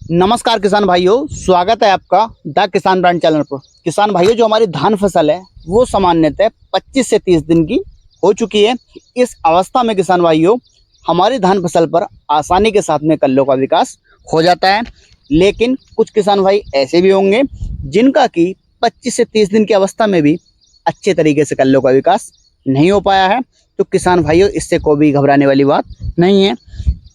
नमस्कार किसान भाइयों, स्वागत है आपका द किसान ब्रांड चैनल पर। किसान भाइयों, जो हमारी धान फसल है वो सामान्यतः 25 से 30 दिन की हो चुकी है। इस अवस्था में किसान भाइयों हमारी धान फसल पर आसानी के साथ में कल्लों का विकास हो जाता है। लेकिन कुछ किसान भाई ऐसे भी होंगे जिनका कि 25 से 30 दिन की अवस्था में भी अच्छे तरीके से कल्लों का विकास नहीं हो पाया है। तो किसान भाइयों, इससे कोई भी घबराने वाली बात नहीं है।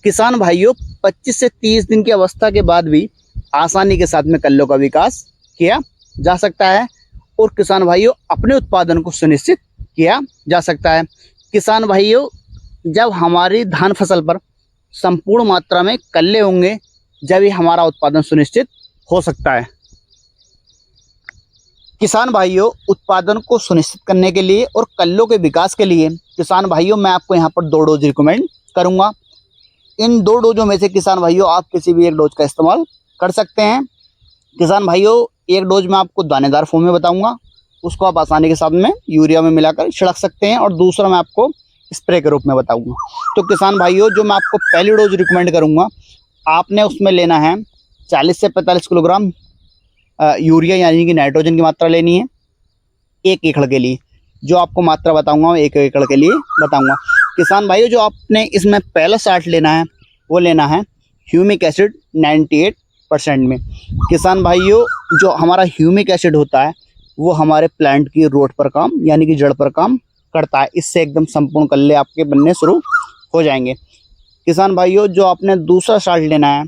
किसान भाइयों, 25 से 30 दिन की अवस्था के बाद भी आसानी के साथ में कल्लों का विकास किया जा सकता है और किसान भाइयों अपने उत्पादन को सुनिश्चित किया जा सकता है। किसान भाइयों, जब हमारी धान फसल पर संपूर्ण मात्रा में कल्ले होंगे जब ही हमारा उत्पादन सुनिश्चित हो सकता है। किसान भाइयों, उत्पादन को सुनिश्चित करने के लिए और कल्लों के विकास के लिए किसान भाइयों मैं आपको यहाँ पर 2 डोज रिकमेंड करूँगा। इन 2 डोजों में से किसान भाइयों आप किसी भी एक डोज का इस्तेमाल कर सकते हैं। किसान भाइयों, एक डोज मैं आपको दानेदार फॉर्म में बताऊंगा, उसको आप आसानी के साथ में यूरिया में मिलाकर छिड़क सकते हैं, और दूसरा मैं आपको स्प्रे के रूप में बताऊंगा। तो किसान भाइयों, जो मैं आपको पहली डोज रिकमेंड करूंगा, आपने उसमें लेना है 40 से 45 किलोग्राम यूरिया यानी कि नाइट्रोजन की मात्रा लेनी है 1 एकड़ के लिए। जो आपको मात्रा बताऊंगा वो 1 एकड़ के लिए बताऊंगा। किसान भाइयों, जो आपने इसमें पहला शाट लेना है वो लेना है ह्यूमिक एसिड 98% में। किसान भाइयों, जो हमारा ह्यूमिक एसिड होता है वो हमारे प्लांट की रूट पर काम यानी कि जड़ पर काम करता है। इससे एकदम संपूर्ण कल्ले आपके बनने शुरू हो जाएंगे। किसान भाइयों, जो आपने दूसरा शाट लेना है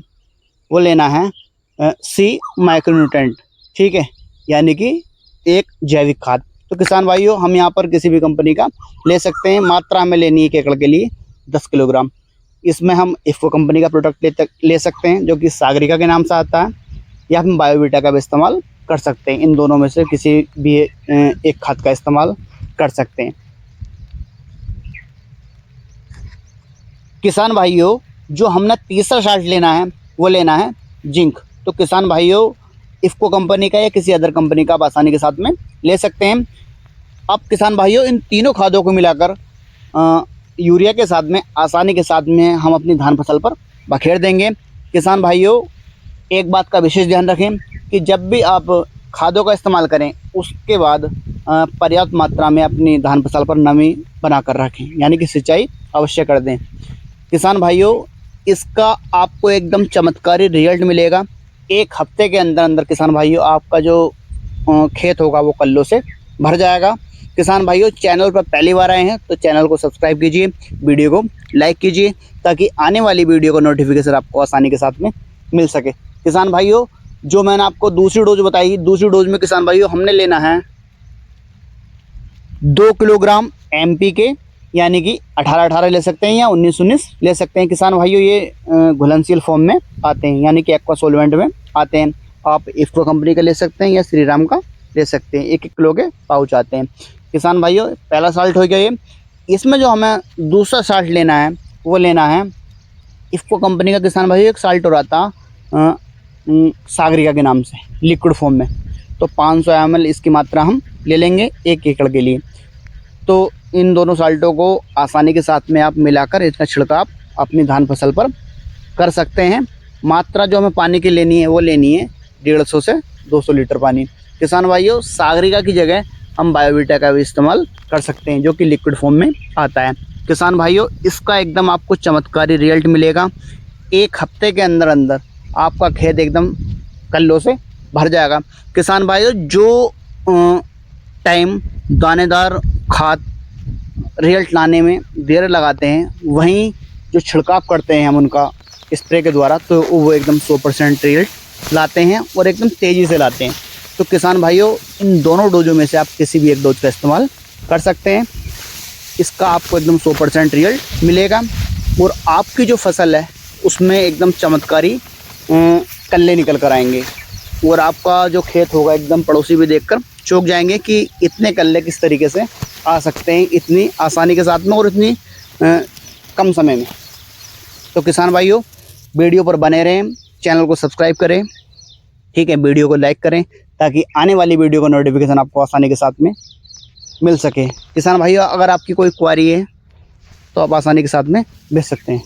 वो लेना है सी माइक्रोन्यूट्रेंट, ठीक है, यानी कि एक जैविक खाद। तो किसान भाइयों, हम यहाँ पर किसी भी कंपनी का ले सकते हैं। मात्रा हमें लेनी है 1 एकड़ के लिए 10 किलोग्राम। इसमें हम इफ़को कंपनी का प्रोडक्ट ले सकते हैं जो कि सागरिका के नाम से आता है, या हम बायोवीटा का भी इस्तेमाल कर सकते हैं। इन दोनों में से किसी भी एक खाद का इस्तेमाल कर सकते हैं। किसान भाइयों, जो हमने तीसरा शाट लेना है वो लेना है जिंक। तो किसान भाइयों, इफ़को कंपनी का या किसी अदर कंपनी का आप आसानी के साथ में ले सकते हैं। अब किसान भाइयों, इन तीनों खादों को मिलाकर यूरिया के साथ में आसानी के साथ में हम अपनी धान फसल पर बखेर देंगे। किसान भाइयों, एक बात का विशेष ध्यान रखें कि जब भी आप खादों का इस्तेमाल करें उसके बाद पर्याप्त मात्रा में अपनी धान फसल पर नमी बना कर रखें, यानी कि सिंचाई अवश्य कर दें। किसान भाइयों, इसका आपको एकदम चमत्कारी रिजल्ट मिलेगा। 1 हफ्ते के अंदर अंदर किसान भाइयों आपका जो खेत होगा वो कल्लों से भर जाएगा। किसान भाइयों, चैनल पर पहली बार आए हैं तो चैनल को सब्सक्राइब कीजिए, वीडियो को लाइक कीजिए, ताकि आने वाली वीडियो का नोटिफिकेशन आपको आसानी के साथ में मिल सके। किसान भाइयों, जो मैंने आपको दूसरी डोज बताई, दूसरी डोज में किसान भाइयों हमने लेना है 2 किलोग्राम MPK, यानी कि 18-18 ले सकते हैं या 19-19 ले सकते हैं। किसान भाइयों, ये घुलनशील फॉर्म में आते हैं, यानी कि एक्वा सॉल्वेंट में आते हैं। आप इफ़को कंपनी का ले सकते हैं या श्रीराम का ले सकते हैं। 1-1 किलो के पाउच आते हैं। किसान भाइयों, पहला साल्ट हो गया ये। इसमें जो हमें दूसरा साल्ट लेना है वो लेना है इफ़को कंपनी का। किसान भाइयों, एक साल्ट और आता सागरिका के नाम से लिक्विड फॉर्म में। तो 500 ml इसकी मात्रा हम ले लेंगे 1 एकड़ के लिए। तो इन दोनों साल्टों को आसानी के साथ में आप मिलाकर इसका छिड़काव अपनी धान फसल पर कर सकते हैं। मात्रा जो हमें पानी की लेनी है वो लेनी है 150 से 200 लीटर पानी। किसान भाइयों, सागरिका की जगह हम बायोवीटा का भी इस्तेमाल कर सकते हैं जो कि लिक्विड फॉर्म में आता है। किसान भाइयों, इसका एकदम आपको चमत्कारी रिजल्ट मिलेगा। 1 हफ्ते के अंदर अंदर आपका खेत एकदम कल्लों से भर जाएगा। किसान भाइयों, जो टाइम दानेदार खाद रिजल्ट लाने में देर लगाते हैं, वहीं जो छिड़काव करते हैं हम उनका स्प्रे के द्वारा, तो वो एकदम 100% रिजल्ट लाते हैं और एकदम तेज़ी से लाते हैं। तो किसान भाइयों, इन दोनों डोजों में से आप किसी भी एक डोज का इस्तेमाल कर सकते हैं। इसका आपको एकदम 100% रिजल्ट मिलेगा और आपकी जो फसल है उसमें एकदम चमत्कारी कल्ले निकल कर आएंगे, और आपका जो खेत होगा एकदम पड़ोसी भी देखकर चौंक जाएंगे कि इतने कल्ले किस तरीके से आ सकते हैं इतनी आसानी के साथ में और इतनी कम समय में। तो किसान भाइयों, वीडियो पर बने रहें, चैनल को सब्सक्राइब करें, ठीक है, वीडियो को लाइक करें, ताकि आने वाली वीडियो का नोटिफिकेशन आपको आसानी के साथ में मिल सके। किसान भाइयों, अगर आपकी कोई क्वेरी है तो आप आसानी के साथ में भेज सकते हैं।